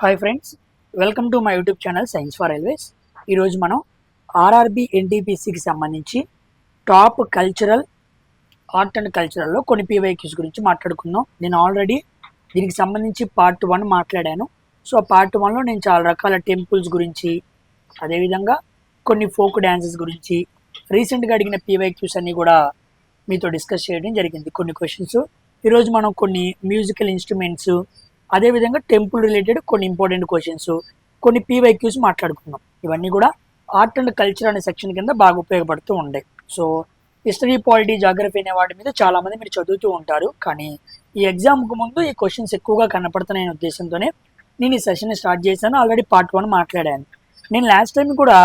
Hi friends, welcome to my YouTube channel science for railways. ఈరోజు మనం RRB ఎన్టీపీసీకి సంబంధించి top cultural art and కల్చరల్లో కొన్ని PYQs గురించి మాట్లాడుకుందాం. నేను ఆల్రెడీ దీనికి సంబంధించి పార్ట్ 1 మాట్లాడాను. సో పార్ట్ 1లో నేను చాలా రకాల టెంపుల్స్ గురించి, అదేవిధంగా కొన్ని ఫోక్ డ్యాన్సెస్ గురించి, రీసెంట్గా అడిగిన పీవైక్యూస్ అన్నీ కూడా మీతో డిస్కస్ చేయడం జరిగింది. కొన్ని క్వశ్చన్స్ ఈరోజు మనం కొన్ని మ్యూజికల్ ఇన్స్ట్రుమెంట్స్, అదేవిధంగా టెంపుల్ రిలేటెడ్ కొన్ని ఇంపార్టెంట్ క్వశ్చన్స్, కొన్ని పీవైక్యూస్ మాట్లాడుకుందాం. ఇవన్నీ కూడా ఆర్ట్ అండ్ కల్చర్ అనే సెక్షన్ కింద బాగా ఉపయోగపడుతూ ఉంటాయి. సో హిస్టరీ, పాలిటీ, జాగ్రఫీ అనే వాటి మీద చాలామంది మీరు చదువుతూ ఉంటారు, కానీ ఈ ఎగ్జామ్కు ముందు ఈ క్వశ్చన్స్ ఎక్కువగా కనపడుతున్నాయనే ఉద్దేశంతోనే నేను ఈ సెషన్ స్టార్ట్ చేశాను. ఆల్రెడీ పార్ట్ 1 మాట్లాడాను. నేను లాస్ట్ టైం కూడా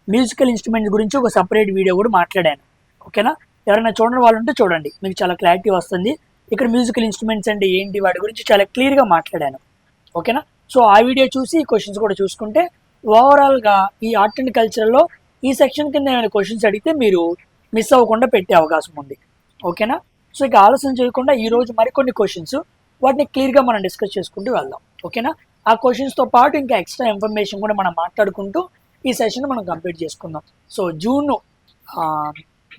మ్యూజికల్ ఇన్స్ట్రుమెంట్స్ గురించి ఒక సపరేట్ వీడియో కూడా మాట్లాడాను. ఓకేనా? ఎవరైనా చూడని వాళ్ళు ఉంటే చూడండి, మీకు చాలా క్లారిటీ వస్తుంది. ఇక్కడ మ్యూజికల్ ఇన్స్ట్రుమెంట్స్ అంటే ఏంటి, వాటి గురించి చాలా క్లియర్గా మాట్లాడాను. ఓకేనా? సో ఆ వీడియో చూసి ఈ క్వశ్చన్స్ కూడా చూసుకుంటే ఓవరాల్గా ఈ ఆర్ట్ అండ్ కల్చర్లో ఈ సెక్షన్ కింద ఏమైనా క్వశ్చన్స్ అడిగితే మీరు మిస్ అవ్వకుండా పెట్టే అవకాశం ఉంది. ఓకేనా? సో ఇక ఆలస్యం చేయకుండా ఈరోజు మరికొన్ని క్వశ్చన్స్, వాటిని క్లియర్గా మనం డిస్కస్ చేసుకుంటూ వెళ్దాం. ఓకేనా? ఆ క్వశ్చన్స్తో పాటు ఇంకా ఎక్స్ట్రా ఇన్ఫర్మేషన్ కూడా మనం మాట్లాడుకుంటూ ఈ సెషన్ మనం కంప్లీట్ చేసుకుందాం. సో జూన్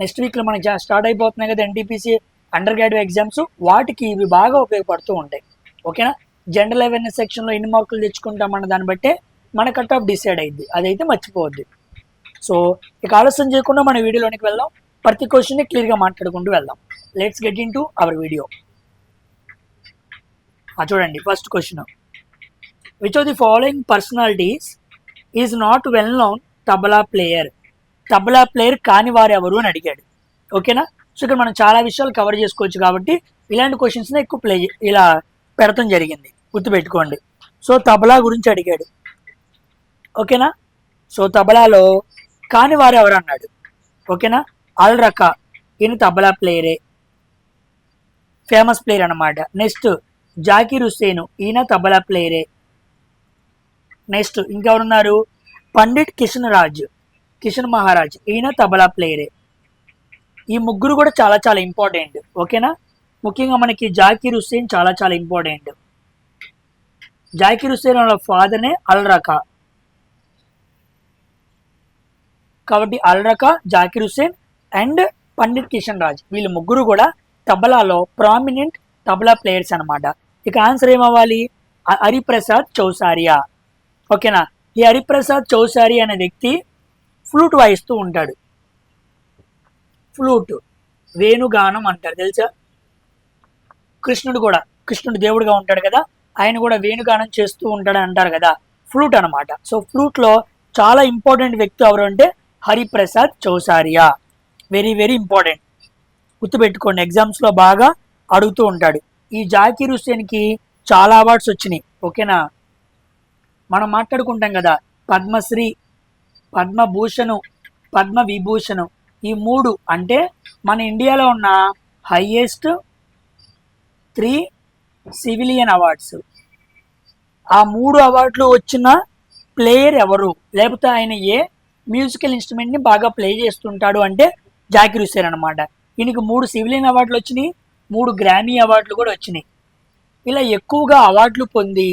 నెక్స్ట్ వీక్లో మనకి స్టార్ట్ అయిపోతున్నాయి కదా ఎన్టీపీసీ అండర్ గ్రాడ్యుయేట్ ఎగ్జామ్స్. వాటికి ఇవి బాగా ఉపయోగపడుతూ ఉంటాయి. ఓకేనా? జనరల్ అవేర్నెస్ సెక్షన్లో ఎన్ని మార్కులు తెచ్చుకుంటామన్న దాన్ని బట్టే మన కట్ ఆఫ్ డిసైడ్ అయింది, అదైతే మర్చిపోవద్దు. సో ఇక ఆలస్యం చేయకుండా మన వీడియోలోనికి వెళ్దాం. ప్రతి క్వశ్చన్ని క్లియర్గా మాట్లాడుకుంటూ వెళ్దాం. Let's get into our video. చూడండి, first question, which of the following personalities is not well known tabla player? Tabla player కాని వారు ఎవరు అని అడిగాడు. ఓకేనా? సో ఇక్కడ మనం చాలా విషయాలు కవర్ చేసుకోవచ్చు కాబట్టి ఇలాంటి క్వశ్చన్స్ని ఎక్కువ ఇలా పెడతాం జరిగింది, గుర్తుపెట్టుకోండి. సో తబలా గురించి అడిగాడు. ఓకేనా? సో తబలాలో కాని వారు ఎవరు అన్నాడు. ఓకేనా? అల్ రకా, ఈయన తబలా ప్లేయరే, ఫేమస్ ప్లేయర్ అనమాట. నెక్స్ట్ జాకీర్ హుస్సేన్, ఈయన తబలా ప్లేయరే. నెక్స్ట్ ఇంకెవరున్నారు, పండిట్ కిషన్ మహారాజ్, ఈయన తబలా ప్లేయరే. ఈ ముగ్గురు కూడా చాలా చాలా ఇంపార్టెంట్. ఓకేనా? ముఖ్యంగా మనకి జాకీర్ హుస్సేన్ చాలా చాలా ఇంపార్టెంట్. జాకీర్ హుస్సేన్ వాళ్ళ ఫాదర్నే అల్ రకా, కాబట్టి అల్ రకా, జాకీర్ హుస్సేన్ అండ్ పండిట్ కిషన్ రాజ్, వీళ్ళు ముగ్గురు కూడా తబలాలో ప్రామినెంట్ తబలా ప్లేయర్స్ అనమాట. ఇక ఆన్సర్ ఏమవ్వాలి, హరిప్రసాద్ చౌసారియా. ఓకేనా? ఈ హరిప్రసాద్ చౌసారియా అనే వ్యక్తి ఫ్లూట్ వాయిస్తూ ఉంటాడు. ఫ్లూట్, వేణుగానం అంటారు, తెలుసా? కృష్ణుడు దేవుడిగా ఉంటాడు కదా, ఆయన కూడా వేణుగానం చేస్తూ ఉంటాడు అంటారు కదా, ఫ్లూట్ అనమాట. సో ఫ్లూట్లో చాలా ఇంపార్టెంట్ వ్యక్తి ఎవరు అంటే హరిప్రసాద్ చౌసారియా. వెరీ వెరీ ఇంపార్టెంట్, గుర్తుపెట్టుకోండి, ఎగ్జామ్స్లో బాగా అడుగుతూ ఉంటాడు. ఈ జాకీర్ హుస్సేన్కి చాలా అవార్డ్స్ వచ్చినాయి. ఓకేనా? మనం మాట్లాడుకుంటాం కదా, పద్మశ్రీ, పద్మభూషణు, పద్మవిభూషణు, ఈ 3 అంటే మన ఇండియాలో ఉన్న హైయెస్ట్ 3 సివిలియన్ అవార్డ్స్. ఆ 3 అవార్డులు వచ్చిన ప్లేయర్ ఎవరు, లేకపోతే ఆయన ఏ మ్యూజికల్ ఇన్స్ట్రుమెంట్ని బాగా ప్లే చేస్తుంటాడు అంటే జాకీర్ హుస్సేన్ అనమాట. ఈయనకి 3 సివిలియన్ అవార్డులు వచ్చినాయి, 3 గ్రామీ అవార్డులు కూడా వచ్చినాయి. ఇలా ఎక్కువగా అవార్డులు పొంది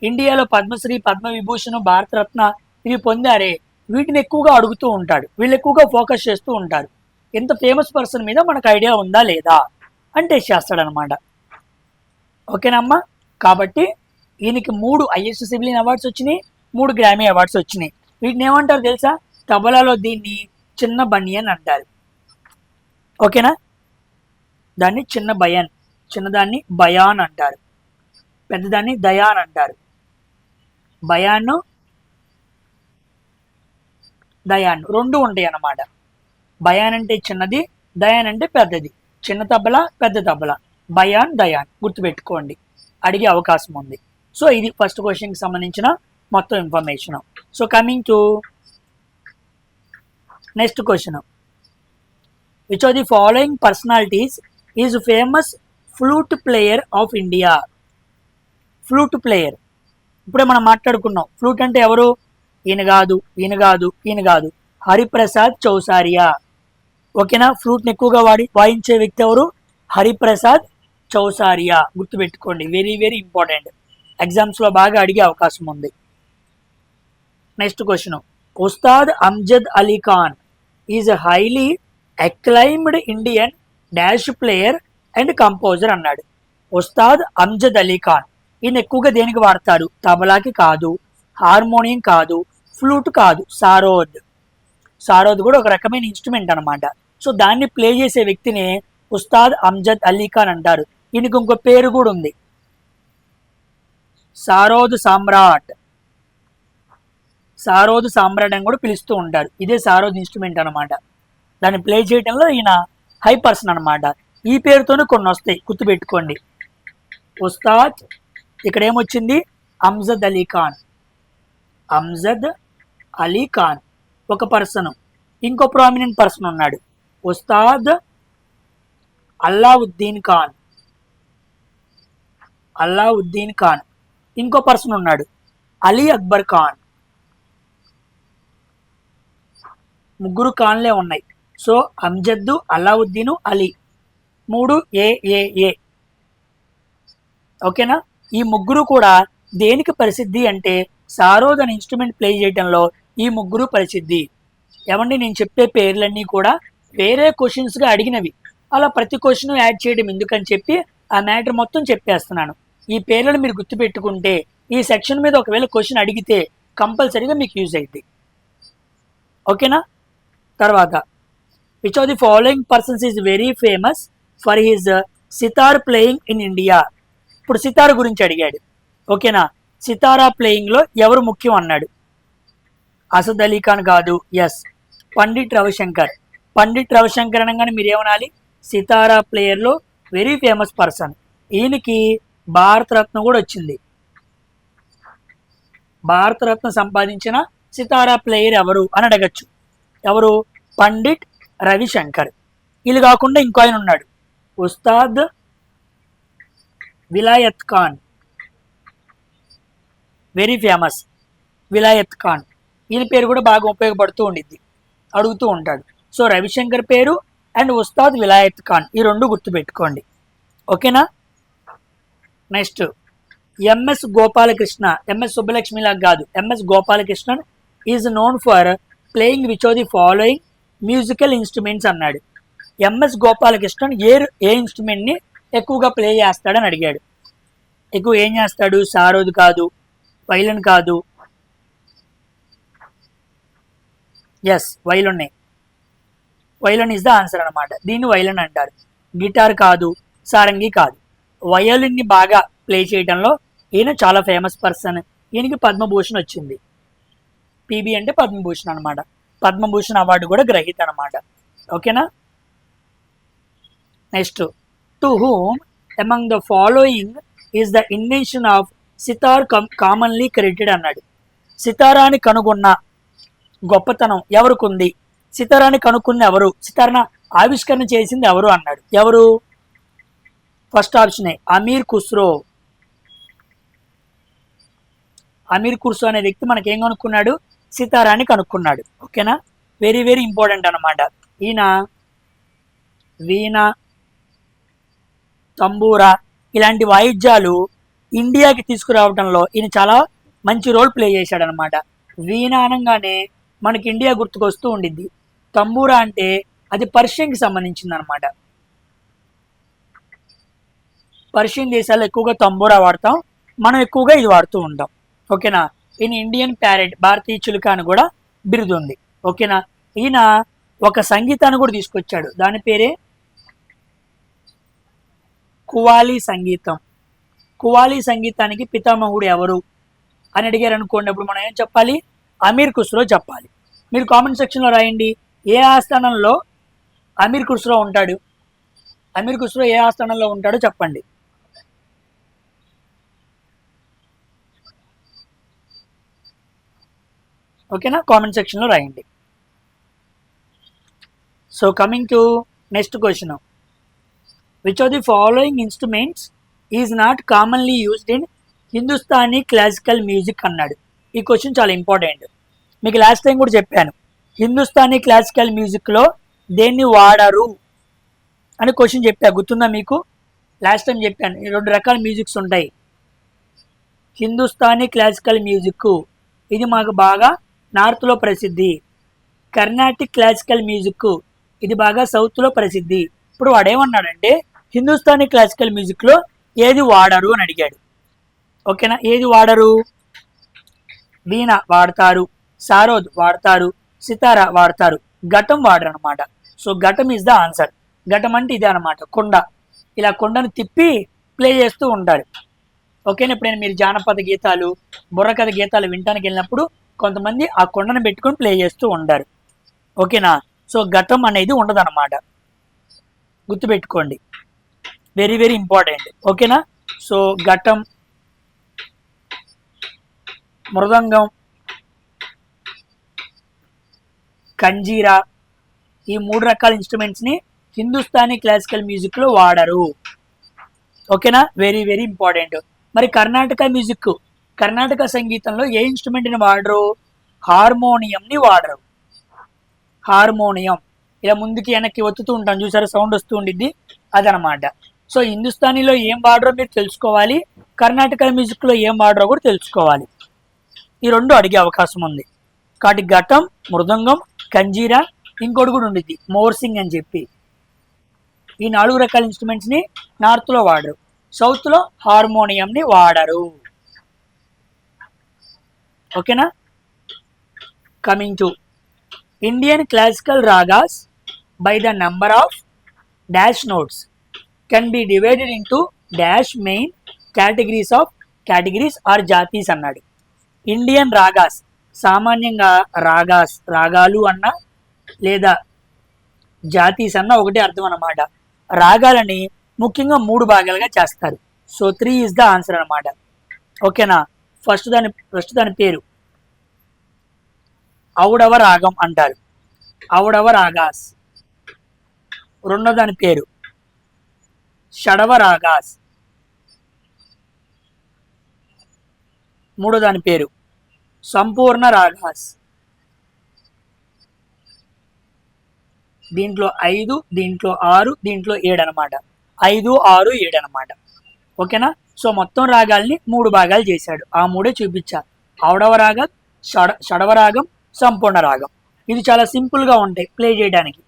ఇండియాలో పద్మశ్రీ, పద్మవిభూషణ్, భారతరత్న ఇవి పొందారే, వీటిని ఎక్కువగా అడుగుతూ ఉంటాడు. వీళ్ళు ఎక్కువగా ఫోకస్ చేస్తూ ఉంటారు. ఎంత ఫేమస్ పర్సన్ మీద మనకు ఐడియా ఉందా లేదా అని టెస్ట్ చేస్తాడనమాట. ఓకేనమ్మా? కాబట్టి ఈయనకి 3 హైయెస్ట్ సివిలియన్ అవార్డ్స్ వచ్చినాయి, 3 గ్రామీ అవార్డ్స్ వచ్చినాయి. వీటిని ఏమంటారు తెలుసా? తబలాలో దీన్ని చిన్న బనియన్ అంటారు. ఓకేనా? దాన్ని చిన్న బయన్, చిన్నదాన్ని బయాన్ అంటారు, పెద్దదాన్ని దయాన్ అంటారు. బయాన్, దయాన్ 2 ఉంటాయి అన్నమాట. బయాన్ అంటే చిన్నది, దయాన్ అంటే పెద్దది. చిన్న తబలా, పెద్ద తబలా, బయాన్, దయాన్, గుర్తుపెట్టుకోండి, అడిగే అవకాశం ఉంది. సో ఇది ఫస్ట్ క్వశ్చన్కి సంబంధించిన మొత్తం information. So coming to next question, which of the following personalities is famous flute player of India? Flute player ఇప్పుడే మనం మాట్లాడుకున్నాం. ఫ్లూట్ అంటే ఎవరు? ఈయన కాదు, హరిప్రసాద్ చౌసారియా. ఓకేనా? ఫ్లూట్ని ఎక్కువగా వాయించే వ్యక్తి ఎవరు? హరిప్రసాద్ చౌసారియా, గుర్తుపెట్టుకోండి, వెరీ వెరీ ఇంపార్టెంట్. ఎగ్జామ్స్లో బాగా అడిగే అవకాశం ఉంది. Next question, Ustad Amjad Ali Khan is a highly acclaimed Indian dash player and composer అన్నాడు. ఉస్తాద్ అమ్జద్ అలీ ఖాన్ ఈయన ఎక్కువగా దేనికి వాడతారు? తబలాకి కాదు, హార్మోనియం కాదు, ఫ్లూట్ కాదు, సారోద్. సారోద్ కూడా ఒక రకమైన ఇన్స్ట్రుమెంట్ అనమాట. సో దాన్ని ప్లే చేసే వ్యక్తిని ఉస్తాద్ అమ్జద్ అలీ ఖాన్ అంటారు. ఈయనకు ఇంకో పేరు కూడా ఉంది, సారోద్ సామ్రాట్. సారోద్ సామ్రాట్ అని కూడా పిలుస్తూ ఉంటారు. ఇదే సారోద్ ఇన్స్ట్రుమెంట్ అనమాట. దాన్ని ప్లే చేయడంలో ఈయన హై పర్సన్ అనమాట. ఈ పేరుతోనే కొన్ని వస్తాయి, గుర్తుపెట్టుకోండి. ఉస్తాద్, ఇక్కడ ఏమొచ్చింది? అమ్జద్ అలీ ఖాన్. అమ్జద్ అలీ ఖాన్ ఒక పర్సన్. ఇంకో ప్రామినెంట్ పర్సన్ ఉన్నాడు, ఉస్తాద్ అల్లావుద్దీన్ ఖాన్. అల్లావుద్దీన్ ఖాన్. ఇంకో పర్సన్ ఉన్నాడు, అలీ అక్బర్ ఖాన్. ముగ్గురు ఖాన్లే ఉన్నాయి. సో అమ్జద్, అల్లావుద్దీన్, అలీ, మూడు ఏ. ఓకేనా? ఈ ముగ్గురు కూడా దేనికి ప్రసిద్ధి అంటే సారోద్ అనే ఇన్స్ట్రుమెంట్ ప్లే చేయడంలో ఈ ముగ్గురు ప్రసిద్ధి. ఏమండి, నేను చెప్పే పేర్లన్నీ కూడా వేరే క్వశ్చన్స్గా అడిగినవి. అలా ప్రతి క్వశ్చన్ యాడ్ చేయడం ఎందుకని చెప్పి ఆ మ్యాటర్ మొత్తం చెప్పేస్తున్నాను. ఈ పేర్లను మీరు గుర్తుపెట్టుకుంటే ఈ సెక్షన్ మీద ఒకవేళ క్వశ్చన్ అడిగితే కంపల్సరీగా మీకు యూజ్ అవుతుంది. ఓకేనా? తర్వాత, which of the following persons is very famous for his sitar playing in India. ఇప్పుడు సితార్ గురించి అడిగాడు. ఓకేనా? సితారా ప్లేయింగ్లో ఎవరు ముఖ్యం అన్నాడు. అసద్ అలీ ఖాన్ కాదు. ఎస్, పండిట్ రవిశంకర్. పండిట్ రవిశంకర్ అనగానే మీరు ఏమనాలి? సితారా ప్లేయర్లో వెరీ ఫేమస్ పర్సన్. ఈయనకి భారతరత్న కూడా వచ్చింది. భారతరత్న సంపాదించిన సితారా ప్లేయర్ ఎవరు అని అడగచ్చు. ఎవరు? పండిట్ రవిశంకర్. వీళ్ళు కాకుండా ఇంకో ఆయన ఉన్నాడు, ఉస్తాద్ విలాయత్ ఖాన్. Very famous Vilayat Khan. ఈయన పేరు కూడా బాగా ఉపయోగపడుతూ ఉండిద్ది, అడుగుతూ ఉంటాడు. సో రవిశంకర్ పేరు అండ్ ఉస్తాద్ విలాయత్ ఖాన్, ఈ రెండు గుర్తుపెట్టుకోండి. ఓకేనా? Next, MS Gopalakrishna. MS Subbulakshmi లాగా కాదు, MS Gopalakrishnan is known for playing which of the following musical instruments అన్నాడు. ఎంఎస్ గోపాలకృష్ణన్ ఏ ఇన్స్ట్రుమెంట్ని ఎక్కువగా ప్లే చేస్తాడని అడిగాడు. ఎక్కువ ఏం చేస్తాడు? సారోద్ కాదు, వైలన్ కాదు. ఎస్, వైలనే. వైలన్ ఇస్ ద ఆన్సర్ అనమాట. దీన్ని వైలన్ అంటారు. గిటార్ కాదు, సారంగి కాదు. వయోలిన్ని బాగా ప్లే చేయడంలో ఈయన చాలా ఫేమస్ పర్సన్. ఈయనకి పద్మభూషణ్ వచ్చింది. పీబీ అంటే పద్మభూషణ్ అనమాట. పద్మభూషణ్ అవార్డు కూడా గ్రహీత అనమాట. ఓకేనా? Next, to whom among the following is the invention of sitar commonly credited అన్నాడు. సితారాని కనుగొన్న గొప్పతనం ఎవరికి ఉంది? సితారాని కనుక్కున్న ఎవరు? సితారాని ఆవిష్కరణ చేసింది ఎవరు అన్నాడు. ఎవరు? ఫస్ట్ ఆప్షనే అమీర్ ఖుస్రో. అమీర్ ఖుస్రో అనే వ్యక్తి మనకేం కనుక్కున్నాడు? సితారాని కనుక్కున్నాడు. ఓకేనా? వెరీ వెరీ ఇంపార్టెంట్ అనమాట. ఈయన వీణ, తంబూరా ఇలాంటి వాయిద్యాలు ఇండియాకి తీసుకురావడంలో ఈయన చాలా మంచి రోల్ ప్లే చేశాడు అనమాట. వీణ అనగానే మనకి ఇండియా గుర్తుకొస్తూ ఉండిద్ది. తంబూరా అంటే అది పర్షియన్కి సంబంధించింది అనమాట. పర్షియన్ దేశాల్లో ఎక్కువగా తంబూరా వాడతాం, మనం ఎక్కువగా ఇది వాడుతూ ఉంటాం. ఓకేనా? ఈయన ఇండియన్ ప్యారెట్, భారతీయ చిలుక అని కూడా బిరుదు ఉంది. ఓకేనా? ఈయన ఒక సంగీతాన్ని కూడా తీసుకొచ్చాడు. దాని పేరే కువాలి సంగీతం. కువాలి సంగీతానికి పితామహుడు ఎవరు అని అడిగారు అనుకోండి, అప్పుడు మనం ఏం చెప్పాలి? అమీర్ ఖుస్రో చెప్పాలి. మీరు కామెంట్ సెక్షన్లో రాయండి, ఏ ఆస్థానంలో అమీర్ ఖుస్రో ఉంటాడు? అమీర్ ఖుస్రో ఏ ఆస్థానంలో ఉంటాడో చెప్పండి. ఓకేనా? కామెంట్ సెక్షన్లో రాయండి. So coming to next question, which of the following instruments is not commonly used in Hindustani classical music అన్నాడు. ఈ క్వశ్చన్ చాలా ఇంపార్టెంట్. మీకు లాస్ట్ టైం కూడా చెప్పాను, హిందుస్థానీ క్లాసికల్ మ్యూజిక్లో దేన్ని వాడరు అని క్వశ్చన్ చెప్పా, గుర్తుందా మీకు? లాస్ట్ టైం చెప్పాను, 2 రకాల మ్యూజిక్స్ ఉంటాయి. హిందుస్థానీ క్లాసికల్ మ్యూజిక్, ఇది మాకు బాగా నార్త్లో ప్రసిద్ధి. కర్ణాటిక్ క్లాసికల్ మ్యూజిక్, ఇది బాగా సౌత్లో ప్రసిద్ధి. ఇప్పుడు వాడేమన్నాడంటే హిందుస్థానీ క్లాసికల్ మ్యూజిక్లో ఏది వాడరు అని అడిగాడు. ఓకేనా, ఏది వాడరు? వీణ వాడతారు, సారోద్ వాడతారు, సితారా వాడతారు, ఘటం వాడరు అనమాట. సో ఘటం ఈజ్ ద ఆన్సర్. ఘటం అంటే ఇదే అనమాట, కొండ. ఇలా కొండను తిప్పి ప్లే చేస్తూ ఉంటారు. ఓకేనా, ఎప్పుడైనా మీరు జానపద గీతాలు, బుర్రకథ గీతాలు వినటానికి వెళ్ళినప్పుడు కొంతమంది ఆ కొండను పెట్టుకొని ప్లే చేస్తూ ఉంటారు. ఓకేనా, సో ఘటం అనేది ఉండదన్నమాట, గుర్తుపెట్టుకోండి, వెరీ వెరీ ఇంపార్టెంట్. ఓకేనా, సో ఘటం, మృదంగం, కంజీరా, ఈ 3 రకాల ఇన్స్ట్రుమెంట్స్ని హిందుస్థానీ క్లాసికల్ మ్యూజిక్లో వాడరు. ఓకేనా, వెరీ వెరీ ఇంపార్టెంట్. మరి కర్ణాటక మ్యూజిక్, కర్ణాటక సంగీతంలో ఏ ఇన్స్ట్రుమెంట్ని వాడరు? హార్మోనియంని వాడరు. హార్మోనియం ఇలా ముందుకి వెనక్కి ఒత్తుతూ ఉంటాం చూసారా, సౌండ్ వస్తూ ఉండిద్ది, అదనమాట. సో హిందుస్థానీలో ఏం వాడరో మీరు తెలుసుకోవాలి, కర్ణాటక మ్యూజిక్లో ఏం వాడరో కూడా తెలుసుకోవాలి. ఈ 2 అడిగే అవకాశం ఉంది. కాబట్టి ఘటం, మృదంగం, కంజీరా, ఇంకోటి కూడా ఉండిద్ది మోర్సింగ్ అని చెప్పి. ఈ 4 రకాల ఇన్స్ట్రుమెంట్స్ని నార్త్లో వాడరు, సౌత్లో హార్మోనియంని వాడరు. ఓకేనా, coming to Indian classical ragas by the number of dash notes can be divided into dash main categories or జాతీస్ అన్నాడు. ఇండియన్ రాగాస్, సామాన్యంగా రాగాస్, రాగాలు అన్న లేదా జాతీస్ అన్న ఒకటే అర్థం అన్నమాట. రాగాలని ముఖ్యంగా 3 భాగాలుగా చేస్తారు. సో 3 ఈజ్ ద ఆన్సర్ అన్నమాట. ఓకేనా, ఫస్ట్ దాని పేరు ఔడవ రాగం అంటారు, ఔడవ రాగాస్. రెండో దాని పేరు షడవ రాగాస్. మూడో దాని పేరు సంపూర్ణ రాగాస్. దీంట్లో 5, దీంట్లో 6, దీంట్లో 7 అనమాట. 5, 6, 7 అనమాట. ఓకేనా, సో మొత్తం రాగాల్ని 3 భాగాలు చేశాడు. ఆ 3 చూపించా, ఔడవ రాగం, షడవ రాగం, సంపూర్ణ రాగం. ఇది చాలా సింపుల్గా ఉంటాయి ప్లే చేయడానికి.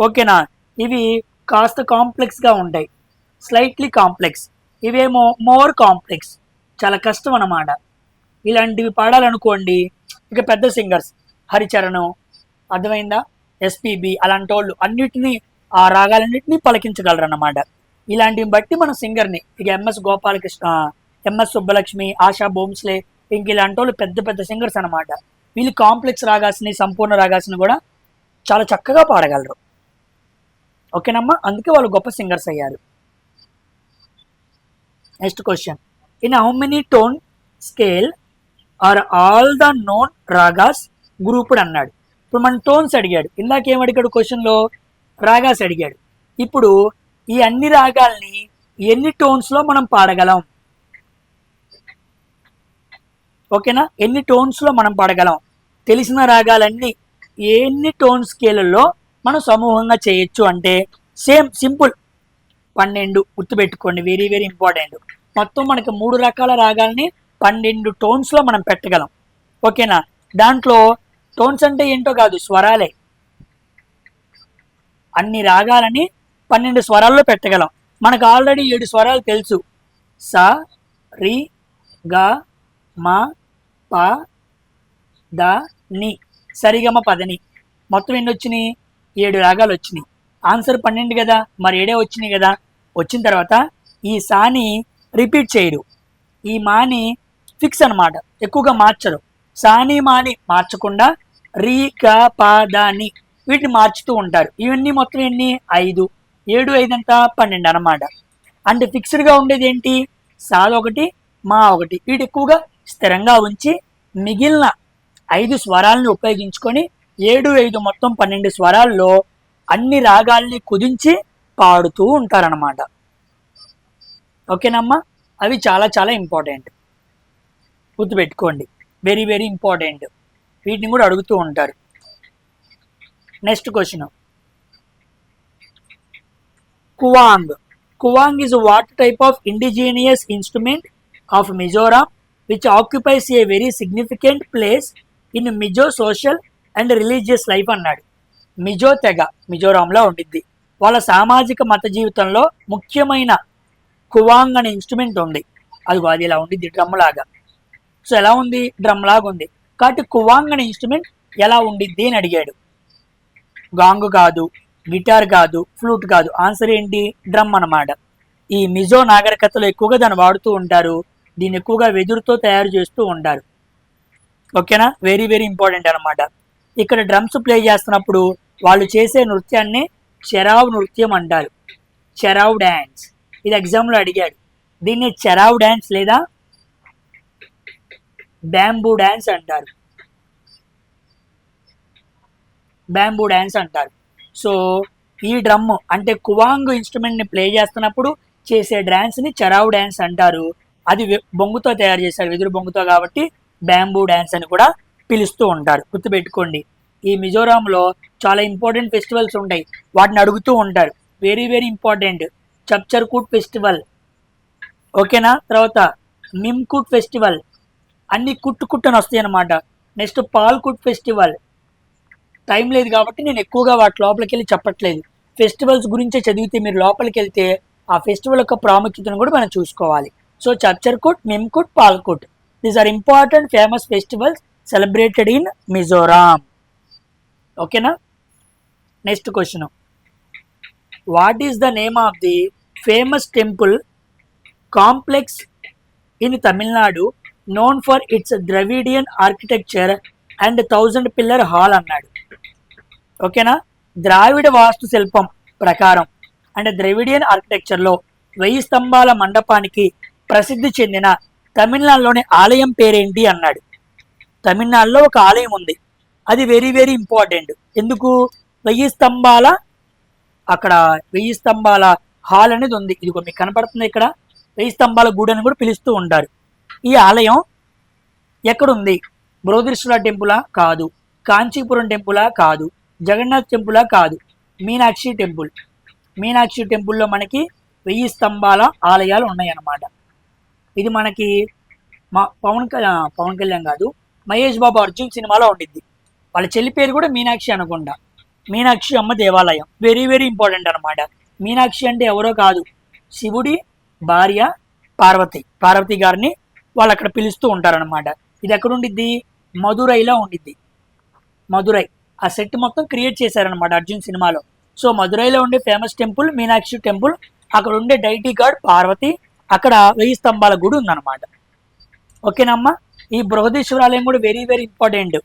ఓకేనా, ఇవి కాస్త కాంప్లెక్స్గా ఉంటాయి, స్లైట్లీ కాంప్లెక్స్. ఇవేమో మోర్ కాంప్లెక్స్, చాలా కష్టం అన్నమాట. ఇలాంటివి పాడాలనుకోండి, ఇక పెద్ద సింగర్స్ హరిచరణ్, అర్థమైందా, ఎస్పీబి అలాంటి వాళ్ళు అన్నిటినీ, ఆ రాగాలన్నింటినీ పలికించగలరు అన్నమాట. ఇలాంటివి బట్టి మన సింగర్ని, ఇక ఎంఎస్ గోపాలకృష్ణ, ఎంఎస్ సుబ్బలక్ష్మి, ఆశా భోంస్లే, ఇంక ఇలాంటి వాళ్ళు పెద్ద పెద్ద సింగర్స్ అనమాట. వీళ్ళు కాంప్లెక్స్ రాగాస్ని, సంపూర్ణ రాగాస్ని కూడా చాలా చక్కగా పాడగలరు. ఓకేనమ్మా, అందుకే వాళ్ళు గొప్ప సింగర్స్ అయ్యారు. Next question, in how many tone scale are all the known ragas grouped అన్నాడు. ఇప్పుడు మన టోన్స్ అడిగాడు, ఇందాక ఏం అడిగాడు క్వశ్చన్లో? రాగాస్ అడిగాడు. ఇప్పుడు ఈ అన్ని రాగాల్ని ఎన్ని టోన్స్లో మనం పాడగలం? ఓకేనా, ఎన్ని టోన్స్లో మనం పాడగలం? తెలిసిన రాగాలన్నీ ఎన్ని టోన్ స్కేల్లో మనం సమూహంగా చేయొచ్చు అంటే సేమ్ సింపుల్ 12. గుర్తుపెట్టుకోండి, వెరీ వెరీ ఇంపార్టెంట్. మొత్తం మనకి 3 రకాల రాగాల్ని 12 టోన్స్లో మనం పెట్టగలం. ఓకేనా, దాంట్లో టోన్స్ అంటే ఏంటో కాదు, స్వరాలే. అన్ని రాగాలని 12 స్వరాల్లో పెట్టగలం. మనకు ఆల్రెడీ 7 స్వరాలు తెలుసు, స, రి, గ, మ, ప, ద, ని, సరిగమ పదని. మొత్తం ఎన్ని వచ్చినాయి? 7 రాగాలు వచ్చినాయి. ఆన్సర్ 12 కదా, మరి 7 వచ్చినాయి కదా. వచ్చిన తర్వాత ఈ సాని రిపీట్ చేయరు, ఈ మాని ఫిక్స్ అనమాట, ఎక్కువగా మార్చరు. సాని మాని మార్చకుండా రీ, గ, ప, ద, ని వీటిని మార్చుతూ ఉంటారు. ఇవన్నీ మొత్తం ఎన్ని? 5. 7, 5 ఎంత? 12 అనమాట. అంటే ఫిక్స్డ్గా ఉండేది ఏంటి? సాల్ ఒకటి, మా ఒకటి. వీటి ఎక్కువగా స్థిరంగా ఉంచి మిగిలిన 5 స్వరాలను ఉపయోగించుకొని 7, 5 మొత్తం 12 స్వరాల్లో అన్ని రాగాల్ని కుదించి పాడుతూ ఉంటారనమాట. ఓకేనమ్మా, అవి చాలా చాలా ఇంపార్టెంట్, గుర్తుపెట్టుకోండి, వెరీ వెరీ ఇంపార్టెంట్. వీటిని కూడా అడుగుతూ ఉంటారు. Next question, Khuang. Khuang is what type of indigenous instrument of Mizoram which occupies a very significant place in Mizo social and religious life అన్నాడు. మిజో తెగ మిజోరాంలో ఉండిద్ది. వాళ్ళ సామాజిక మత జీవితంలో ముఖ్యమైన కువాంగ్ అనే ఇన్స్ట్రుమెంట్ ఉంది. అది ఇలా ఉండిద్ది డ్రమ్ లాగా. సో ఎలా ఉంది? డ్రమ్ లాగా ఉంది. కాబట్టి కువాంగ్ అనే ఇన్స్ట్రుమెంట్ ఎలా ఉండిద్ది అని అడిగాడు. గాంగు కాదు, గిటార్ కాదు, ఫ్లూట్ కాదు. ఆన్సర్ ఏంటి? డ్రమ్ అన్నమాట. ఈ మిజో నాగరికతలో ఎక్కువగా దాన్ని వాడుతూ ఉంటారు. దీన్ని ఎక్కువగా వెదురుతో తయారు చేస్తూ ఉంటారు. ఓకేనా? వెరీ వెరీ ఇంపార్టెంట్ అనమాట. ఇక్కడ డ్రమ్స్ ప్లే చేస్తున్నప్పుడు వాళ్ళు చేసే నృత్యాన్ని చెరావ్ నృత్యం అంటారు. చెరావ్ డ్యాన్స్. ఇది ఎగ్జామ్లో అడిగాడు. దీన్ని చెరావ్ డ్యాన్స్ లేదా బ్యాంబూ డ్యాన్స్ అంటారు. బ్యాంబూ డ్యాన్స్ అంటారు. సో ఈ డ్రమ్ అంటే కువాంగ్ ఇన్స్ట్రుమెంట్ని ప్లే చేస్తున్నప్పుడు చేసే డ్యాన్స్ని చెరావ్ డ్యాన్స్ అంటారు. అది బొంగుతో తయారు చేశారు, వెదురు బొంగుతో, కాబట్టి బ్యాంబూ డ్యాన్స్ అని కూడా పిలుస్తూ ఉంటారు. గుర్తుపెట్టుకోండి. ఈ మిజోరాంలో చాలా ఇంపార్టెంట్ ఫెస్టివల్స్ ఉంటాయి, వాటిని అడుగుతూ ఉంటారు. Very very important. Chapchar Kut festival, ఓకేనా? తర్వాత మిమ్కూట్ ఫెస్టివల్, అన్ని కుట్టుని వస్తాయి అన్నమాట. Next పాల్కుట్ festival. టైం లేదు కాబట్టి నేను ఎక్కువగా వాటి లోపలికి వెళ్ళి చెప్పట్లేదు. ఫెస్టివల్స్ గురించే చదివితే మీరు లోపలికి వెళ్తే ఆ ఫెస్టివల్ యొక్క ప్రాముఖ్యతను కూడా మనం చూసుకోవాలి. So Chapchar Kut, Mim Kut, Pawl Kut, these are important famous festivals celebrated in Mizoram. ఓకేనా? Next question. What is the name of the famous temple complex in Tamil Nadu known for its Dravidian architecture and 1000 pillar hall అన్నాడు. ఓకేనా? ద్రావిడ వాస్తు శిల్పం ప్రకారం అంటే ద్రవిడియన్ ఆర్కిటెక్చర్లో 1000 స్తంభాల మండపానికి ప్రసిద్ధి చెందిన తమిళనాడులోని ఆలయం పేరేంటి అన్నాడు. తమిళనాడులో ఒక ఆలయం ఉంది, అది వెరీ వెరీ ఇంపార్టెంట్. ఎందుకు? 1000 స్తంభాల, అక్కడ 1000 స్తంభాల హాల్ అనేది ఉంది. ఇది మీకు కనపడుతుంది ఇక్కడ. 1000 స్తంభాల గుడి అని కూడా పిలుస్తూ ఉంటారు. ఈ ఆలయం ఎక్కడుంది? బృహదీశ్వర టెంపులా? కాదు. కాంచీపురం టెంపులా? కాదు. జగన్నాథ్ టెంపులా? కాదు. మీనాక్షి టెంపుల్. మీనాక్షి టెంపుల్లో మనకి 1000 స్తంభాల ఆలయాలు ఉన్నాయన్నమాట. ఇది మనకి పవన్ కళ్యాణ్ కాదు, మహేష్ బాబు అర్జున్ సినిమాలో ఉండిద్ది. వాళ్ళ చెల్లి పేరు కూడా మీనాక్షి అనుకుంటా. మీనాక్షి అమ్మ దేవాలయం వెరీ వెరీ ఇంపార్టెంట్ అనమాట. మీనాక్షి అంటే ఎవరో కాదు, శివుడి భార్య పార్వతి గారిని వాళ్ళు అక్కడ పిలుస్తూ ఉంటారనమాట. ఇది ఎక్కడ ఉండిద్ది? మదురైలో ఉండిద్ది. మదురై ఆ సెట్ మొత్తం క్రియేట్ చేశారనమాట అర్జున్ సినిమాలో. సో మదురైలో ఉండే ఫేమస్ టెంపుల్ మీనాక్షి టెంపుల్. అక్కడ ఉండే డైటీ గాడ్ పార్వతి, అక్కడ 1000 స్తంభాల గుడి ఉందన్నమాట. ఓకేనమ్మా? ఈ బృహదీశ్వర ఆలయం కూడా వెరీ వెరీ ఇంపార్టెంట్.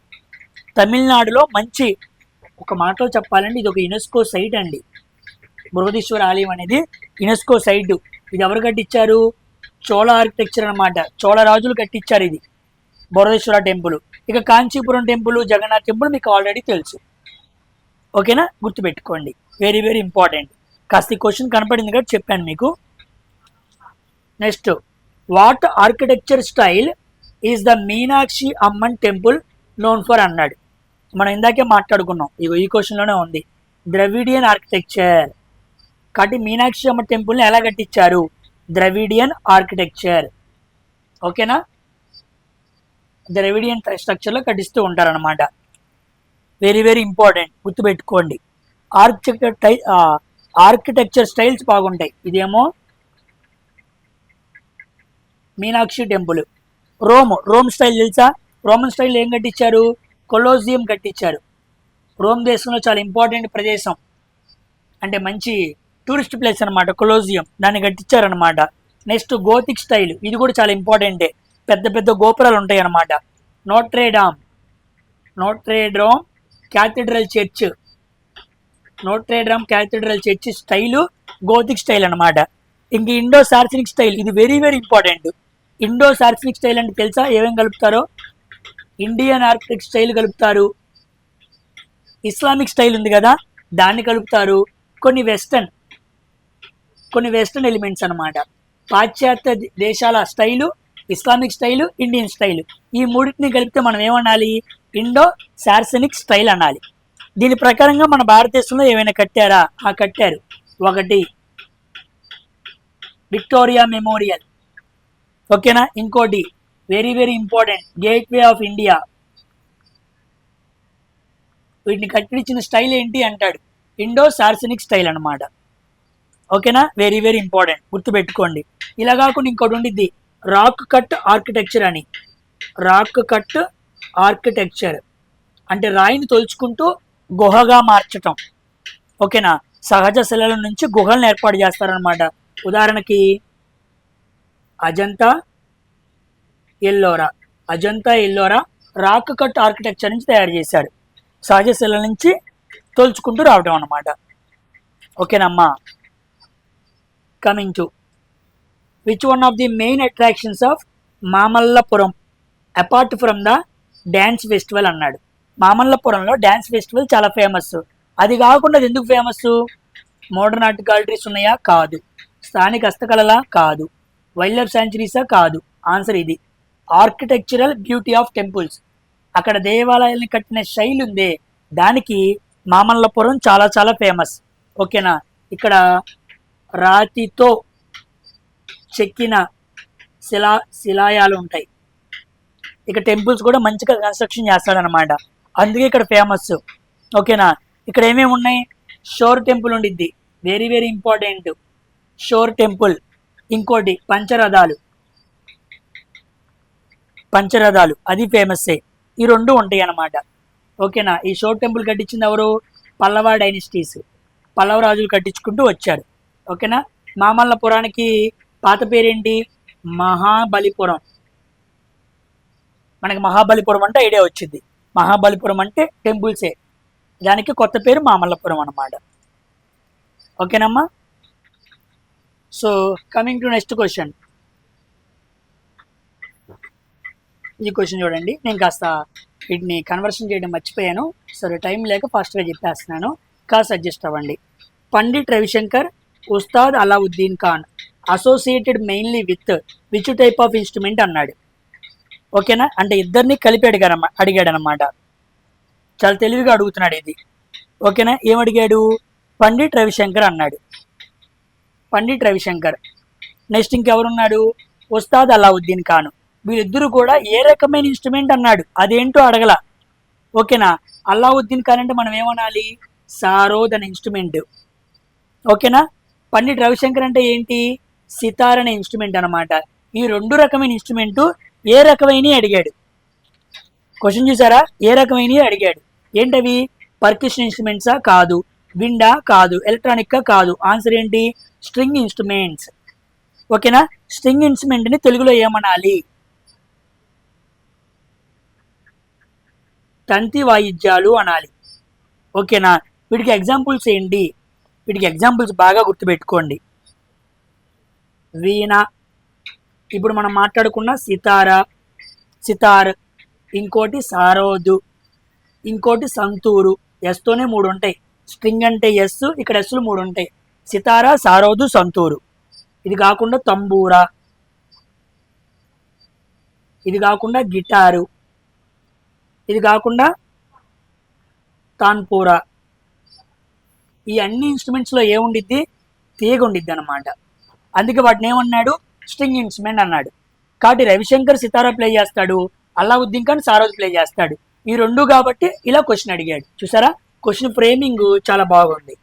తమిళనాడులో మంచి, ఒక మాటలో చెప్పాలంటే ఇది ఒక యునెస్కో సైట్ అండి. బృహదీశ్వర ఆలయం అనేది యునెస్కో సైట్. ఇది ఎవరు కట్టించారు? చోళ ఆర్కిటెక్చర్ అనమాట. చోళ రాజులు కట్టించారు ఇది బృహదీశ్వర టెంపుల్. ఇక కాంచీపురం టెంపుల్, జగన్నాథ్ టెంపుల్ మీకు ఆల్రెడీ తెలుసు. ఓకేనా? గుర్తుపెట్టుకోండి, వెరీ వెరీ ఇంపార్టెంట్. కాస్త ఈ క్వశ్చన్ కనపడింది కాబట్టి చెప్పాను మీకు. Next, what architecture style is the Meenakshi Amman temple known for అన్నాడు. మనం ఇందాకే మాట్లాడుకున్నాం, ఈ క్వశ్చన్లోనే ఉంది. Dravidian architecture. కాబట్టి మీనాక్షి అమ్మ టెంపుల్ని ఎలా కట్టించారు? Dravidian architecture. ఓకేనా? ద్రవిడియన్ స్ట్రక్చర్లో కట్టిస్తూ ఉంటారనమాట. వెరీ వెరీ ఇంపార్టెంట్, గుర్తుపెట్టుకోండి. ఆర్కిటెక్చర్ స్టైల్స్ బాగుంటాయి. ఇదేమో మీనాక్షి టెంపుల్. రోమ్ స్టైల్ తెలుసా? రోమన్ స్టైల్ ఏం కట్టించారు? కొలోజియం కట్టించారు. రోమ్ దేశంలో చాలా ఇంపార్టెంట్ ప్రదేశం, అంటే మంచి టూరిస్ట్ ప్లేస్ అనమాట కొలోజియం, దాన్ని కట్టించారనమాట. నెక్స్ట్ గోతిక్ స్టైల్, ఇది కూడా చాలా ఇంపార్టెంటే. పెద్ద పెద్ద గోపురాలు ఉంటాయి అన్నమాట. Notre Dame cathedral church style Gothic style అనమాట. ఇంక ఇండో సార్సనిక్ స్టైల్, ఇది very very important. Indo Saracenic style అంటే తెలుసా? ఏమేమి కలుపుతారో? ఇండియన్ ఆర్కిటెక్ట్ స్టైల్ కలుపుతారు, ఇస్లామిక్ స్టైల్ ఉంది కదా దాన్ని కలుపుతారు, కొన్ని వెస్టర్న్ ఎలిమెంట్స్ అనమాట. పాశ్చాత్య దేశాల style, Islamic style, Indian style, ఈ మూడింటిని కలిపితే మనం ఏమనాలి? ఇండో సార్సనిక్ స్టైల్ అనాలి. దీని ప్రకారంగా మన భారతదేశంలో ఏమైనా కట్టారా? కట్టారు. ఒకటి విక్టోరియా మెమోరియల్, ఓకేనా. ఇంకోటి very very important, gateway of India. వీటిని కట్టించిన స్టైల్ ఏంటి అంటాడు, ఇండో సార్సనిక్ స్టైల్ అనమాట. ఓకేనా, వెరీ వెరీ ఇంపార్టెంట్, గుర్తుపెట్టుకోండి. ఇలా కాకుండా ఇంకోటి ఉండిద్ది, రాక్ కట్ ఆర్కిటెక్చర్ అని. రాక్ కట్ ఆర్కిటెక్చర్ అంటే రాయిని తొలుచుకుంటూ గుహగా మార్చటం. ఓకేనా, సహజ శిలల నుంచి గుహలను ఏర్పాటు చేస్తారనమాట. ఉదాహరణకి Ajanta Ellora. Ajanta Ellora rock cut architecture నుంచి తయారు చేశాడు, సహజ శిలల నుంచి తోల్చుకుంటూ రావటం అనమాట. ఓకేనమ్మా. Coming to which one of the main attractions of Mamallapuram apart from the dance festival అన్నాడు. మామల్లపురంలో డ్యాన్స్ ఫెస్టివల్ చాలా ఫేమస్. అది కాకుండా అది ఎందుకు ఫేమస్? మోడర్న్ ఆర్ట్ గ్యాలరీస్ ఉన్నాయా? కాదు. స్థానిక హస్తకళలా? కాదు. వైల్డ్ లైఫ్ శాంచురీసా? కాదు. ఆన్సర్ ఇది, ఆర్కిటెక్చరల్ బ్యూటీ ఆఫ్ టెంపుల్స్. అక్కడ దేవాలయాల్ని కట్టిన శైలి ఉందే, దానికి మామల్లపురం చాలా చాలా ఫేమస్. ఓకేనా. ఇక్కడ రాతితో చెక్కిన శిలాయాలు ఉంటాయి. ఇక టెంపుల్స్ కూడా మంచిగా కన్స్ట్రక్షన్ చేస్తాడనమాట, అందుకే ఇక్కడ ఫేమస్. ఓకేనా. ఇక్కడ ఏమేమి ఉన్నాయి? షోర్ టెంపుల్ ఉండిద్ది, వెరీ వెరీ ఇంపార్టెంట్, షోర్ టెంపుల్. ఇంకోటి పంచరథాలు అది ఫేమస్సే. ఈ రెండు ఉంటాయి అన్నమాట. ఓకేనా. ఈ షోర్ టెంపుల్ కట్టించింది ఎవరు? పల్లవ డైనస్టీస్, పల్లవ రాజులు కట్టించుకుంటూ వచ్చారు. ఓకేనా. మామల్లపురానికి పాత పేరేంటి? మహాబలిపురం. మనకి మహాబలిపురం అంటే ఐడియా వచ్చింది, మహాబలిపురం అంటే టెంపుల్సే, దానికి కొత్త పేరు మామల్లపురం అన్నమాట. ఓకేనమ్మా. So coming to next question. ఈ క్వశ్చన్ చూడండి, నేను కాస్త వీటిని కన్వర్షన్ చేయడం మర్చిపోయాను, సరే టైం లేక ఫాస్ట్గా చెప్పేస్తున్నాను, కాస్త అడ్జస్ట్ అవ్వండి. Pandit Ravi Shankar Ustad Alauddin Khan associated mainly with which type of instrument అన్నాడు. ఓకేనా, అంటే ఇద్దరిని కలిపి అడిగాడనమాట. చాలా తెలివిగా అడుగుతున్నాడు ఇది. ఓకేనా, ఏమడిగాడు? పండిట్ రవిశంకర్ అన్నాడు, పండిట్ రవిశంకర్. నెక్స్ట్ ఇంకెవరున్నాడు? ఉస్తాద్ అలావుద్దీన్ ఖాన్. వీళ్ళిద్దరూ కూడా ఏ రకమైన ఇన్స్ట్రుమెంట్ అన్నాడు, అదేంటో అడగల. ఓకేనా. అలావుద్దీన్ ఖాన్ అంటే మనం ఏమనాలి? సారోద్ అనే ఇన్స్ట్రుమెంట్. ఓకేనా. పండిట్ రవిశంకర్ అంటే ఏంటి? సితార్ అనే ఇన్స్ట్రుమెంట్ అనమాట. ఈ రెండు రకమైన ఇన్స్ట్రుమెంట్ ఏ రకమైన అడిగాడు. క్వశ్చన్ చూసారా? ఏ రకమైన అడిగాడు. ఏంటవి? పర్కషన్ ఇన్స్ట్రుమెంట్సా? కాదు. విండా? కాదు. ఎలక్ట్రానిక్గా? కాదు. ఆన్సర్ ఏంటి? String instruments. ఓకేనా. స్ట్రింగ్ ఇన్స్ట్రుమెంట్ని తెలుగులో ఏమనాలి? తంతి వాయిద్యాలు అనాలి. ఓకేనా. వీటికి ఎగ్జాంపుల్స్ ఏంటి? వీటికి ఎగ్జాంపుల్స్ బాగా గుర్తుపెట్టుకోండి. వీణ, ఇప్పుడు మనం మాట్లాడుకున్న సితార్, ఇంకోటి సారోదు, ఇంకోటి సంతూరు. ఎస్తోనే 3 ఉంటాయి. స్ట్రింగ్ అంటే ఎస్, ఇక్కడ ఎస్లు 3 ఉంటాయి. సితారా, సారోదు, సంతూరు. ఇది కాకుండా తంబూరా, ఇది కాకుండా గిటారు, ఇది కాకుండా తాన్పూరా. ఈ అన్ని ఇన్స్ట్రుమెంట్స్లో ఏముండిద్ది? తీగ ఉండిద్ది అనమాట. అందుకే వాటిని ఏమన్నాడు? స్ట్రింగ్ ఇన్స్ట్రుమెంట్ అన్నాడు. కాబట్టి రవిశంకర్ సితారా ప్లే చేస్తాడు, అలావుద్దీన్ ఖాన్ సారోద్ ప్లే చేస్తాడు. ఈ రెండు కాబట్టి ఇలా క్వశ్చన్ అడిగాడు. చూసారా, క్వశ్చన్ ఫ్రేమింగ్ చాలా బాగుంది.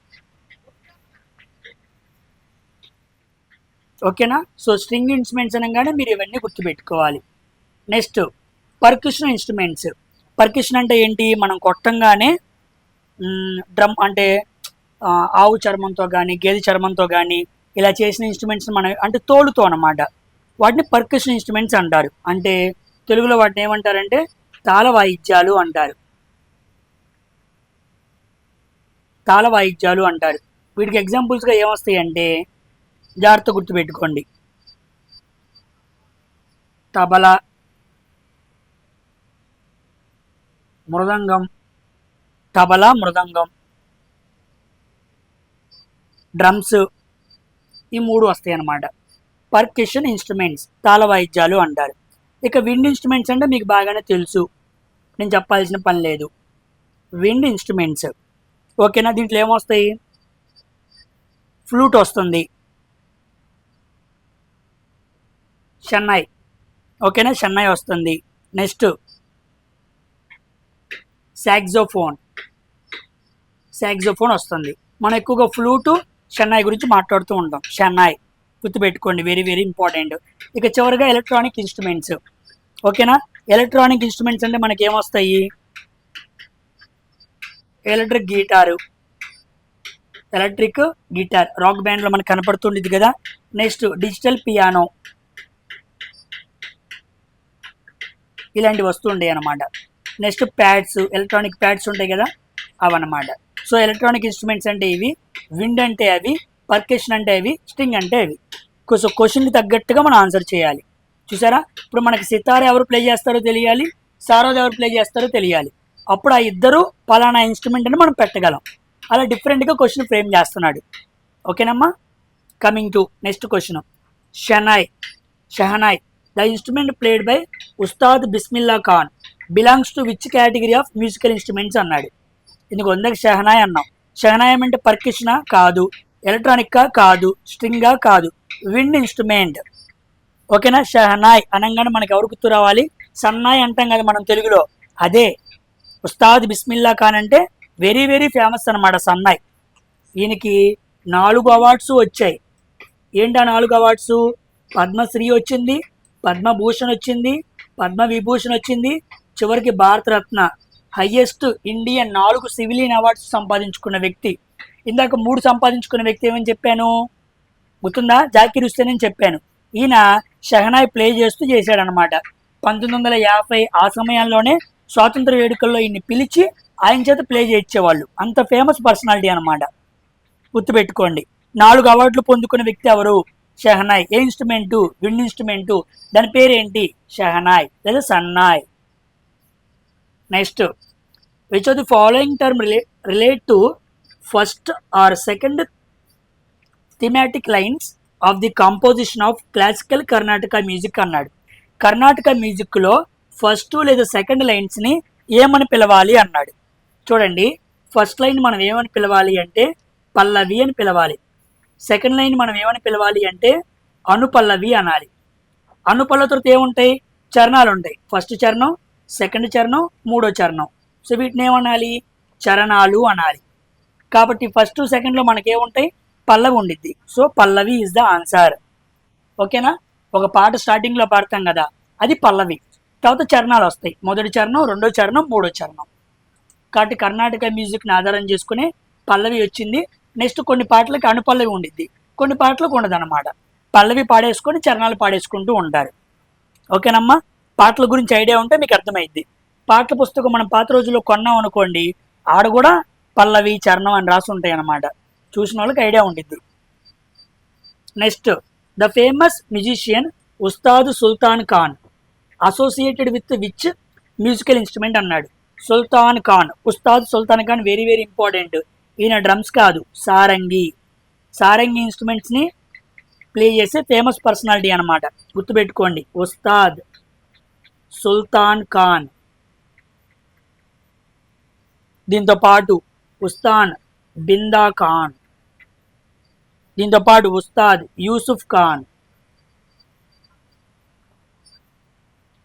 ఓకేనా. సో స్ట్రింగ్ ఇన్స్ట్రుమెంట్స్ అనగానే మీరు ఇవన్నీ గుర్తుపెట్టుకోవాలి. Next percussion instruments. పర్కషన్ అంటే ఏంటి? మనం కొట్టంగానే డ్రమ్ అంటే ఆవు చర్మంతో కానీ గేదె చర్మంతో కానీ ఇలా చేసిన ఇన్స్ట్రుమెంట్స్ మనం అంటే తోలుతో అనమాట. వాటిని పర్కషన్ ఇన్స్ట్రుమెంట్స్ అంటారు. అంటే తెలుగులో వాటిని ఏమంటారంటే తాళ వాయిద్యాలు అంటారు. తాళ వాయిద్యాలు అంటారు. వీటికి ఎగ్జాంపుల్స్గా ఏమొస్తాయి అంటే, జాగ్రత్త గుర్తుపెట్టుకోండి, తబలా, మృదంగం, తబలా, మృదంగం, డ్రమ్స్, ఈ 3 వస్తాయి అన్నమాట. పర్కషన్ ఇన్స్ట్రుమెంట్స్, తాళ వాయిద్యాలు అంటారు. ఇక విండ్ ఇన్స్ట్రుమెంట్స్ అంటే మీకు బాగానే తెలుసు, నేను చెప్పాల్సిన పని లేదు. Wind instruments. ఓకేనా. దీంట్లో ఏమొస్తాయి? ఫ్లూట్ వస్తుంది, షన్నాయ్, ఓకేనా, షన్నాయ్ వస్తుంది. నెక్స్ట్ సాక్సోఫోన్ వస్తుంది. మనం ఎక్కువగా ఫ్లూటు, షన్నాయ్ గురించి మాట్లాడుతూ ఉంటాం. షన్నాయ్ గుర్తుపెట్టుకోండి, వెరీ వెరీ ఇంపార్టెంట్. ఇక చివరిగా ఎలక్ట్రానిక్ ఇన్స్ట్రుమెంట్స్. ఓకేనా, ఎలక్ట్రానిక్ ఇన్స్ట్రుమెంట్స్ అంటే మనకి ఏమొస్తాయి? ఎలక్ట్రిక్ గిటార్ రాక్ బ్యాండ్లో మనకు కనపడుతుండేది కదా. నెక్స్ట్ డిజిటల్ పియానో, ఇలాంటివి వస్తుంటాయి అన్నమాట. నెక్స్ట్ ప్యాడ్స్, ఎలక్ట్రానిక్ ప్యాడ్స్ ఉంటాయి కదా, అవన్నమాట. సో ఎలక్ట్రానిక్ ఇన్స్ట్రుమెంట్స్ అంటే ఇవి, విండ్ అంటే అవి, పర్కషన్ అంటే అవి, స్ట్రింగ్ అంటే అవి. సో క్వశ్చన్కి తగ్గట్టుగా మనం ఆన్సర్ చేయాలి. చూసారా, ఇప్పుడు మనకి సితార ఎవరు ప్లే చేస్తారో తెలియాలి, సారోద్ ఎవరు ప్లే చేస్తారో తెలియాలి. అప్పుడు ఆ ఇద్దరు పలానా ఇన్స్ట్రుమెంట్ అని మనం పెట్టగలం. అలా డిఫరెంట్గా క్వశ్చన్ ఫ్రేమ్ చేస్తున్నాడు. ఓకేనమ్మా. Coming to next question. Shehnai the instrument played by Ustad Bismillah Khan belongs to which category of musical instruments అన్నాడు. ఇందుకు వందకి షహనాయ్ అన్నాం. షహనాయ్ అంటే పర్కషనా కాదు, ఎలక్ట్రానిక్గా కాదు, స్ట్రింగ్గా కాదు, విండ్ ఇన్స్ట్రుమెంట్. ఓకేనా. షహనాయ్ అనగానే మనకి ఎవరు గుర్తు రావాలి? సన్నాయ్ అంటాం కదా మనం తెలుగులో, అదే. ఉస్తాద్ బిస్మిల్లా ఖాన్ అంటే వెరీ వెరీ ఫేమస్ అనమాట సన్నాయ్. ఈయనకి 4 అవార్డ్స్ వచ్చాయి. ఏంటి ఆ 4 అవార్డ్స్? పద్మశ్రీ వచ్చింది, పద్మభూషణ్ వచ్చింది, పద్మవిభూషణ్ వచ్చింది, చివరికి Bharat Ratna, highest Indian 4 civilian awards సంపాదించుకున్న వ్యక్తి. ఇందాక 3 సంపాదించుకున్న వ్యక్తి ఏమని చెప్పాను గుర్తుందా? జాకీర్ హుస్సేన్ అని చెప్పాను. ఈయన షహనాయ్ ప్లే చేస్తూ చేశాడనమాట. 1950 ఆ సమయంలోనే స్వాతంత్ర వేడుకల్లో ఈయన్ని పిలిచి ఆయన చేత ప్లే చేయించేవాళ్ళు. అంత ఫేమస్ పర్సనాలిటీ అనమాట. గుర్తుపెట్టుకోండి. 4 అవార్డులు పొందుకున్న వ్యక్తి ఎవరు? షహనాయ్. ఏ ఇన్స్ట్రుమెంటు? Wind instrument. దాని పేరేంటి? షహనాయ్ లేదా సన్నాయ్. Next, which of the following term relate to first or second thematic lines of the composition of classical Carnatic music అన్నాడు. కర్ణాటక మ్యూజిక్లో ఫస్ట్ లేదా సెకండ్ లైన్స్ని ఏమని పిలవాలి అన్నాడు. చూడండి, ఫస్ట్ లైన్ మనం ఏమని పిలవాలి అంటే పల్లవి అని పిలవాలి. సెకండ్ లైన్ మనం ఏమని పిలవాలి అంటే అనుపల్లవి అనాలి. అనుపల్లవి తర్వాత ఏముంటాయి? చరణాలు ఉంటాయి. ఫస్ట్ చరణం, సెకండ్ చరణం, మూడో చరణం. సో వీటిని ఏమనాలి? చరణాలు అనాలి. కాబట్టి ఫస్ట్ సెకండ్లో మనకేముంటాయి? పల్లవి ఉండిద్ది. So Pallavi is the answer. ఓకేనా. ఒక పాట స్టార్టింగ్లో పాడతాం కదా, అది పల్లవి. తర్వాత చరణాలు వస్తాయి. మొదటి చరణం, రెండో చరణం, మూడో చరణం. కాబట్టి కర్ణాటక మ్యూజిక్ని ఆధారం చేసుకుని పల్లవి వచ్చింది. నెక్స్ట్ కొన్ని పాటలకి అనుపల్లవి ఉండిద్ది, కొన్ని పాటలకు ఉండదన్నమాట. పల్లవి పాడేసుకొని చరణాలు పాడేసుకుంటూ ఉంటారు. ఓకేనమ్మా. పాటల గురించి ఐడియా ఉంటే మీకు అర్థమైద్ది. పాటల పుస్తకం మనం పాత రోజుల్లో కొన్నాం అనుకోండి, ఆడ కూడా పల్లవి చరణం అని రాసి ఉంటాయి అన్నమాట. చూసిన వాళ్ళకి ఐడియా ఉండిద్ది. Next, the famous musician Ustad Sultan Khan associated with which musical instrument అన్నాడు. Sultan Khan, Ustad Sultan Khan very very important. ఈయన డ్రమ్స్ కాదు, సారంగి ఇన్స్ట్రుమెంట్స్ని ప్లే చేసే ఫేమస్ పర్సనాలిటీ అనమాట. గుర్తుపెట్టుకోండి, ఉస్తాద్ సుల్తాన్ ఖాన్. దీంతో పాటు ఉస్తాద్ బిందా ఖాన్, దీంతో పాటు ఉస్తాద్ యూసుఫ్ ఖాన్,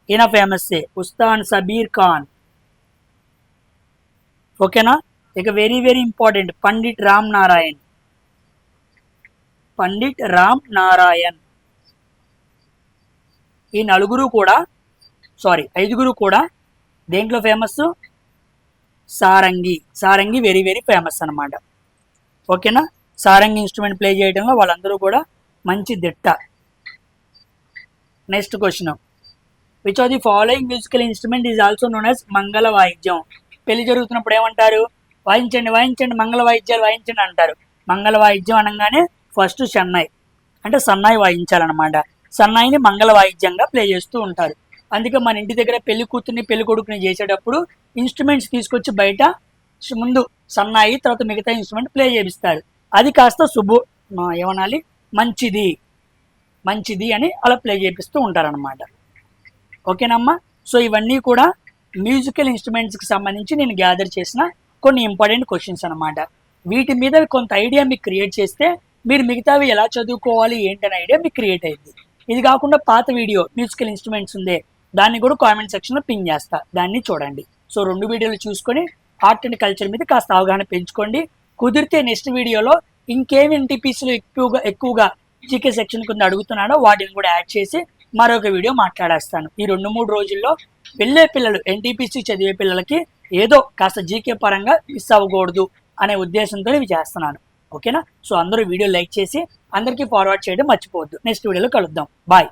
ఈయన ఫేమస్. ఉస్తాద్ సబీర్ ఖాన్. ఓకేనా. ఇక very very important Pandit Ram Narayan. ఈ ఐదుగురు కూడా దేంట్లో famous? Sarangi very very famous అనమాట. ఓకేనా. సారంగి ఇన్స్ట్రుమెంట్ ప్లే చేయడంలో వాళ్ళందరూ కూడా మంచి దిట్ట. Next question, which of the following musical instrument is also known as మంగళ వాయిద్యం. పెళ్లి జరుగుతున్నప్పుడు ఏమంటారు? వాయించండి మంగళ వాయిద్యాలు వాయించండి అంటారు. మంగళ వాయిద్యం అనగానే ఫస్ట్ సన్నాయి వాయించాలన్నమాట. సన్నాయిని మంగళ వాయిద్యంగా ప్లే చేస్తూ ఉంటారు. అందుకే మన ఇంటి దగ్గర పెళ్లి కూతుర్ని పెళ్లి కొడుకుని చేసేటప్పుడు ఇన్స్ట్రుమెంట్స్ తీసుకొచ్చి బయట ముందు సన్నాయి, తర్వాత మిగతా ఇన్స్ట్రుమెంట్ ప్లే చేపిస్తారు. అది కాస్త ఏమనాలి, మంచిది అని అలా ప్లే చేపిస్తూ ఉంటారనమాట. ఓకేనమ్మా. సో ఇవన్నీ కూడా మ్యూజికల్ ఇన్స్ట్రుమెంట్స్కి సంబంధించి నేను గ్యాదర్ చేసిన కొన్ని ఇంపార్టెంట్ క్వశ్చన్స్ అనమాట. వీటి మీద కొంత ఐడియా మీకు క్రియేట్ చేస్తే మీరు మిగతావి ఎలా చదువుకోవాలి ఏంటనే ఐడియా మీకు క్రియేట్ అయింది. ఇది కాకుండా పాత వీడియో మ్యూజికల్ ఇన్స్ట్రుమెంట్స్ ఉందే, దాన్ని కూడా కామెంట్ సెక్షన్లో పిన్ చేస్తా, దాన్ని చూడండి. సో 2 వీడియోలు చూసుకొని ఆర్ట్ అండ్ కల్చర్ మీద కాస్త అవగాహన పెంచుకోండి. కుదిరితే నెక్స్ట్ వీడియోలో ఇంకేమి ఎన్టీపీసీలో ఎక్కువగా జీకే సెక్షన్ కింద అడుగుతున్నాడో వాటిని కూడా యాడ్ చేసి మరొక వీడియో మాట్లాడేస్తాను. ఈ 2-3 రోజుల్లో వెళ్ళే పిల్లలు, ఎన్టీపీసీ చదివే పిల్లలకి ఏదో కాస్త జీకే పరంగా మిస్ అవ్వకూడదు అనే ఉద్దేశంతో ఇవి చేస్తున్నాను. ఓకేనా? సో అందరూ వీడియో లైక్ చేసి అందరికీ ఫార్వర్డ్ చేయడం మర్చిపోవద్దు. నెక్స్ట్ వీడియోలో కలుద్దాం. బాయ్.